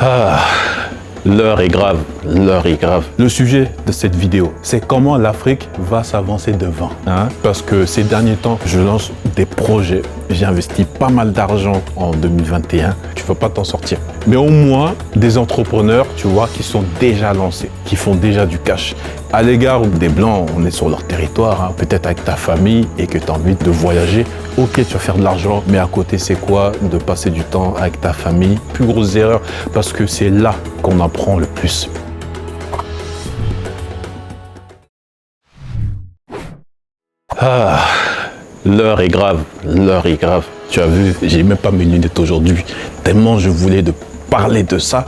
Ah, l'heure est grave, l'heure est grave. Le sujet de cette vidéo, c'est comment l'Afrique va s'avancer devant. Parce que ces derniers temps, je lance des projets. J'ai investi pas mal d'argent en 2021. Tu ne vas pas t'en sortir. Mais au moins, des entrepreneurs, tu vois, qui sont déjà lancés, qui font déjà du cash. À l'égard des Blancs, on est sur leur territoire, peut-être avec ta famille et que tu as envie de voyager. Ok, tu vas faire de l'argent, mais à côté, c'est quoi? De passer du temps avec ta famille. Plus grosse erreur, parce que c'est là qu'on apprend le plus. Ah, l'heure est grave, l'heure est grave. Tu as vu, j'ai même pas mes lunettes aujourd'hui, tellement je voulais de parler de ça.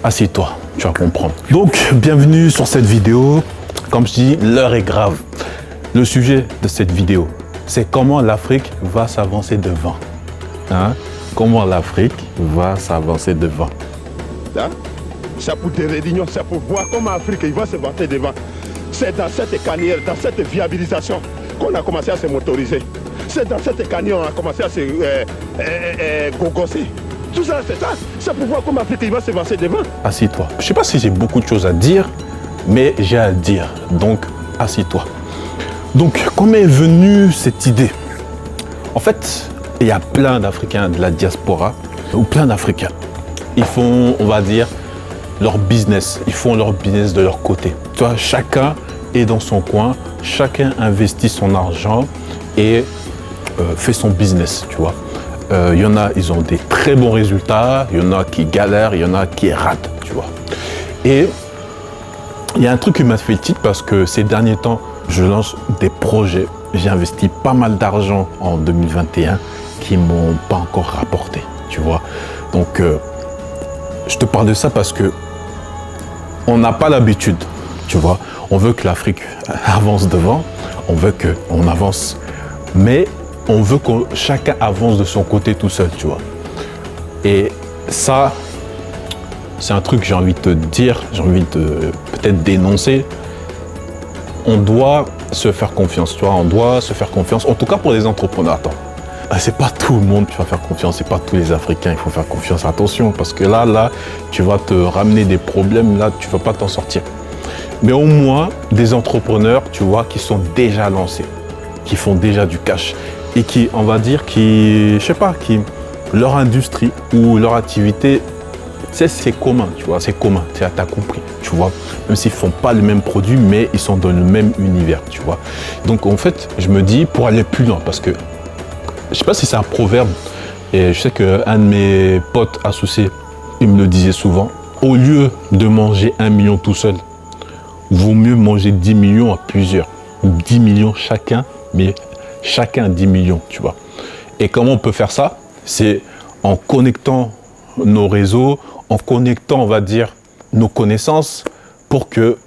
Assieds-toi, tu vas comprendre. Donc, bienvenue sur cette vidéo. Comme je dis, l'heure est grave. Le sujet de cette vidéo, c'est comment l'Afrique va s'avancer devant. Comment l'Afrique va s'avancer devant. C'est pour des réunions, c'est pour voir comment l'Afrique va s'avancer devant. C'est dans cette carrière, dans cette viabilisation qu'on a commencé à se motoriser. C'est dans cette carrière qu'on a commencé à se gogosser. Tout ça, c'est pour voir comment l'Afrique va s'avancer devant. Assieds-toi. Je ne sais pas si j'ai beaucoup de choses à dire, mais j'ai à dire. Donc, assieds-toi. Donc, comment est venue cette idée? En fait, il y a plein d'Africains de la diaspora, ou plein d'Africains. Ils font, on va dire, leur business. Ils font leur business de leur côté. Tu vois, chacun est dans son coin, chacun investit son argent et fait son business, tu vois. Il y en a, ils ont des très bons résultats, il y en a qui galèrent, il y en a qui ratent, tu vois. Et il y a un truc qui m'a fait tilt parce que ces derniers temps, je lance des projets. J'ai investi pas mal d'argent en 2021 qui ne m'ont pas encore rapporté, tu vois. Donc, je te parle de ça parce que on n'a pas l'habitude, tu vois. On veut que l'Afrique avance devant, on veut qu'on avance, mais on veut que chacun avance de son côté tout seul, tu vois. Et ça, c'est un truc que j'ai envie de te dire, j'ai envie de peut-être dénoncer. On doit se faire confiance, tu vois, on doit se faire confiance, en tout cas pour les entrepreneurs. Attends, c'est pas tout le monde qui va faire confiance, c'est pas tous les Africains, il faut faire confiance, attention, parce que là, tu vas te ramener des problèmes, là, tu vas pas t'en sortir. Mais au moins, des entrepreneurs, tu vois, qui sont déjà lancés, qui font déjà du cash, et qui, on va dire, qui, je sais pas, qui, leur industrie ou leur activité, c'est commun, tu vois, c'est commun, tu as compris, tu vois. Même s'ils font pas le même produit, mais ils sont dans le même univers, tu vois. Donc, en fait, je me dis, pour aller plus loin, parce que, je sais pas si c'est un proverbe, et je sais qu'un de mes potes associés, il me le disait souvent, au lieu de manger 1 million tout seul, vaut mieux manger 10 millions à plusieurs, 10 millions chacun, mais chacun 10 millions, tu vois. Et comment on peut faire ça? C'est en connectant nos réseaux, en connectant, on va dire, nos connaissances pour que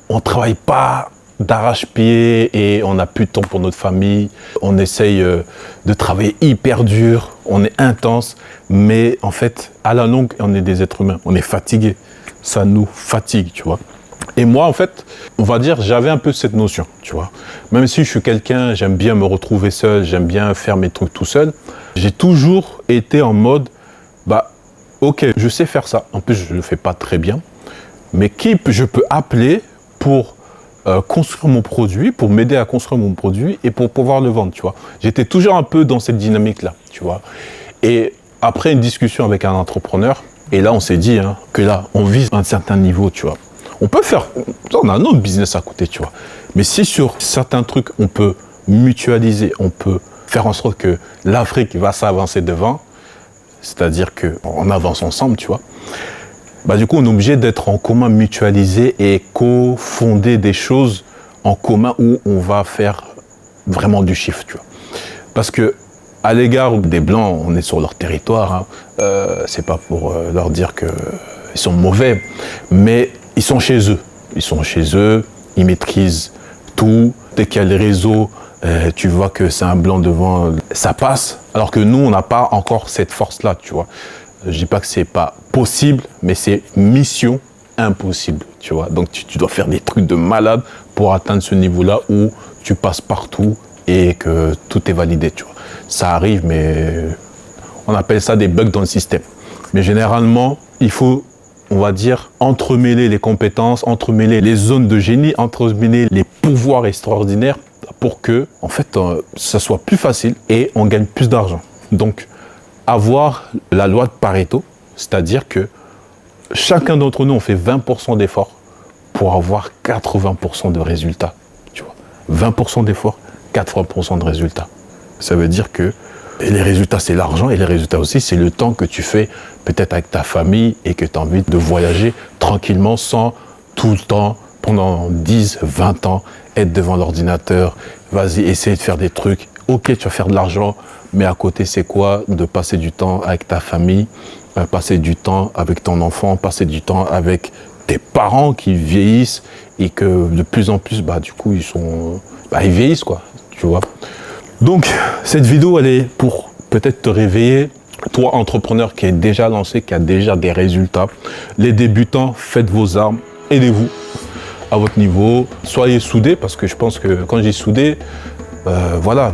on travaille pas d'arrache-pied et on n'a plus de temps pour notre famille. On essaye de travailler hyper dur, on est intense, mais en fait, à la longue, on est des êtres humains, on est fatigué. Ça nous fatigue, tu vois. Et moi, en fait, on va dire, j'avais un peu cette notion, tu vois. Même si je suis quelqu'un, j'aime bien me retrouver seul, j'aime bien faire mes trucs tout seul, j'ai toujours été en mode, ok, je sais faire ça. En plus, je ne le fais pas très bien. Mais qui je peux appeler pour construire mon produit, pour m'aider à construire mon produit et pour pouvoir le vendre, tu vois. J'étais toujours un peu dans cette dynamique-là, tu vois. Et après une discussion avec un entrepreneur, et là, on s'est dit que là, on vise un certain niveau, tu vois. On peut faire, on a un autre business à côté, tu vois. Mais si sur certains trucs, on peut mutualiser, on peut faire en sorte que l'Afrique va s'avancer devant, c'est-à-dire qu'on avance ensemble, tu vois. Du coup, on est obligé d'être en commun, mutualisé et co-fonder des choses en commun où on va faire vraiment du chiffre, tu vois. Parce que à l'égard des Blancs, on est sur leur territoire. C'est pas pour leur dire qu'ils sont mauvais, mais ils sont chez eux. Ils sont chez eux, ils maîtrisent tout. Dès qu'il y a les réseaux, tu vois que c'est un Blanc devant, ça passe. Alors que nous, on n'a pas encore cette force-là, tu vois. Je dis pas que c'est pas possible, mais c'est mission impossible, tu vois. Donc, tu dois faire des trucs de malade pour atteindre ce niveau-là où tu passes partout et que tout est validé, tu vois. Ça arrive, mais on appelle ça des bugs dans le système. Mais généralement, il faut, on va dire, entremêler les compétences, entremêler les zones de génie, entremêler les pouvoirs extraordinaires pour que, en fait, ça soit plus facile et on gagne plus d'argent. Donc, avoir la loi de Pareto, c'est-à-dire que chacun d'entre nous, on fait 20% d'efforts pour avoir 80% de résultats. Tu vois, 20% d'efforts, 80% de résultats. Ça veut dire que les résultats, c'est l'argent, et les résultats aussi, c'est le temps que tu fais peut-être avec ta famille et que tu as envie de voyager tranquillement sans tout le temps, pendant 10, 20 ans, être devant l'ordinateur. Vas-y, essayer de faire des trucs. Ok, tu vas faire de l'argent, mais à côté, c'est quoi? De passer du temps avec ta famille, passer du temps avec ton enfant, passer du temps avec tes parents qui vieillissent et que de plus en plus, du coup, ils vieillissent, quoi, tu vois. Donc, cette vidéo, elle est pour peut-être te réveiller, toi, entrepreneur qui est déjà lancé, qui a déjà des résultats. Les débutants, faites vos armes, aidez-vous à votre niveau, soyez soudés, parce que je pense que quand je dis soudés, voilà,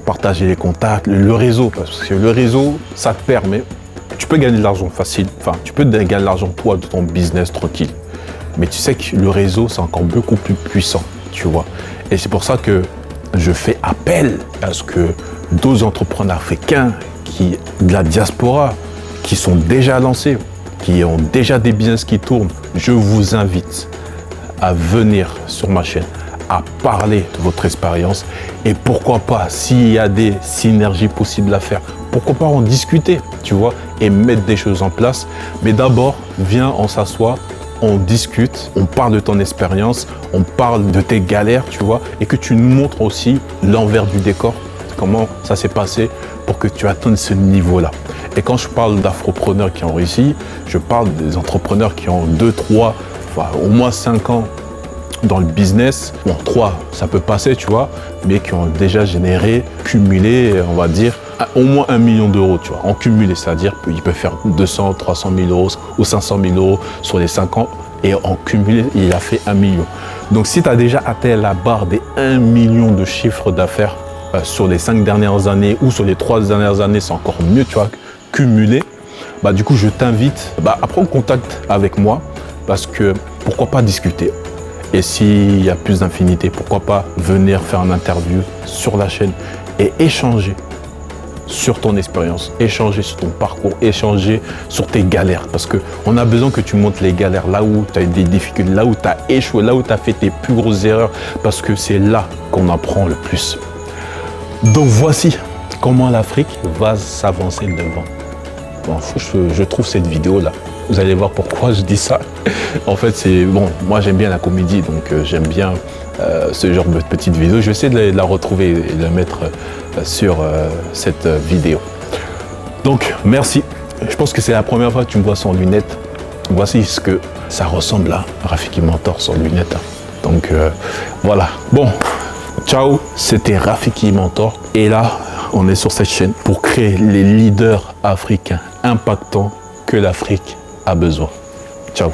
partagez les contacts, le réseau, parce que le réseau, ça te permet, tu peux gagner de l'argent facile, enfin, tu peux gagner de l'argent, toi, de ton business tranquille. Mais tu sais que le réseau, c'est encore beaucoup plus puissant, tu vois. Et c'est pour ça que je fais appel à ce que d'autres entrepreneurs africains de la diaspora, qui sont déjà lancés, qui ont déjà des business qui tournent, je vous invite à venir sur ma chaîne, à parler de votre expérience et pourquoi pas, s'il y a des synergies possibles à faire, pourquoi pas en discuter, tu vois, et mettre des choses en place. Mais d'abord, viens, on s'assoit, on discute, on parle de ton expérience, on parle de tes galères, tu vois, et que tu nous montres aussi l'envers du décor, comment ça s'est passé pour que tu atteignes ce niveau-là. Et quand je parle d'afropreneurs qui ont réussi, je parle des entrepreneurs qui ont 2, 3, enfin, au moins 5 ans dans le business. Bon, 3, ça peut passer, tu vois, mais qui ont déjà généré, cumulé, on va dire, au moins 1 million d'euros, tu vois, en cumulé, c'est-à-dire qu'il peut faire 200, 300 000 euros ou 500 000 euros sur les 5 ans, et en cumulé, il a fait 1 million. Donc, si tu as déjà atteint la barre des 1 million de chiffre d'affaires sur les 5 dernières années ou sur les 3 dernières années, c'est encore mieux, tu vois, cumulé, du coup, je t'invite à prendre contact avec moi, parce que pourquoi pas discuter. Et s'il y a plus d'infinité, pourquoi pas venir faire une interview sur la chaîne et échanger sur ton expérience, échanger sur ton parcours, échanger sur tes galères. Parce qu'on a besoin que tu montres les galères, là où tu as eu des difficultés, là où tu as échoué, là où tu as fait tes plus grosses erreurs, parce que c'est là qu'on apprend le plus. Donc voici comment l'Afrique va s'avancer devant. Bon, je trouve cette vidéo-là. Vous allez voir pourquoi je dis ça. En fait, c'est bon, moi j'aime bien la comédie, donc j'aime bien ce genre de petite vidéo. Je vais essayer de la retrouver et de la mettre sur cette vidéo. Donc, merci. Je pense que c'est la première fois que tu me vois sans lunettes. Voici ce que ça ressemble à Rafiki Mentor sans lunettes. Donc, voilà. Bon, ciao, c'était Rafiki Mentor. Et là, on est sur cette chaîne pour créer les leaders africains impactants que l'Afrique a besoin. Ciao.